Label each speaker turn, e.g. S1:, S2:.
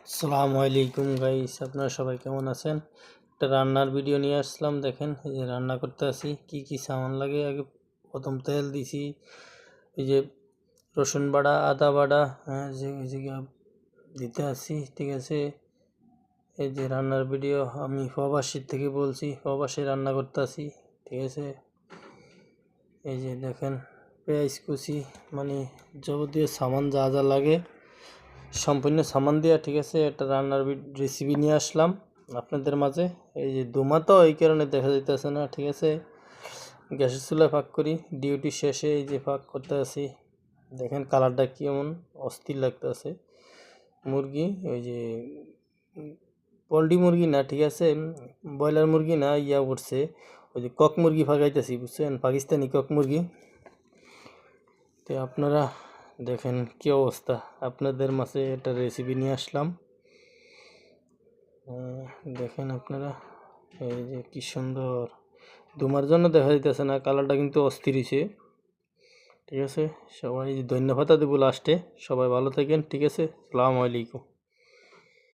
S1: আসসালামু আলাইকুম গাইস, আপনারা সবাই কেমন আছেন? একটা রান্নার ভিডিও নিয়ে আসলাম। দেখেন, এই যে রান্না করতে আসি, কি কি সামান লাগে। আগে প্রথম তেল দিছি, এই যে রসুন বাটা, আদা বাটা, হ্যাঁ, যে এই যে দিতে আসি, ঠিক আছে। এই যে রান্নার ভিডিও আমি প্রবাসীর থেকে বলছি, প্রবাসী রান্না করতে আসি, ঠিক আছে। এই যে দেখেন, পেঁয়াজ কুচি, মানে যাবতীয় সামান যা যা লাগে সম্পূর্ণ সামান দিয়া, ঠিক আছে, একটা রান্নার রেসিপি নিয়ে আসলাম আপনাদের মাঝে। এই যে দুমা তো এই কারণে দেখা যাইতেছে না, ঠিক আছে। গ্যাসের চুলায় ফাঁক করি, ডিউটি শেষে এই যে ফাঁক করতে আসি। দেখেন কালারটা কেমন অস্থির লাগতেছে। মুরগি, ওই যে পোলট্রি মুরগি না, ঠিক আছে, ব্রয়লার মুরগি না, ইয়া উঠছে, ওই যে কক মুরগি ফাঁকাইতেছি, বুঝছেন, পাকিস্তানি কক মুরগি। তো আপনারা দেখেন কি অবস্থা, আপনাদের মাঝে একটা রেসিপি নিয়ে আসলাম। দেখেন আপনারা, এই যে কি সুন্দর, দুমার জন্য দেখা যাইতেছে না, কালারটা কিন্তু অস্থির হয়েছে, ঠিক আছে। সবাই ধন্যবাদ দেবো লাস্টে। সবাই ভালো থাকেন, ঠিক আছে। আসসালামু আলাইকুম।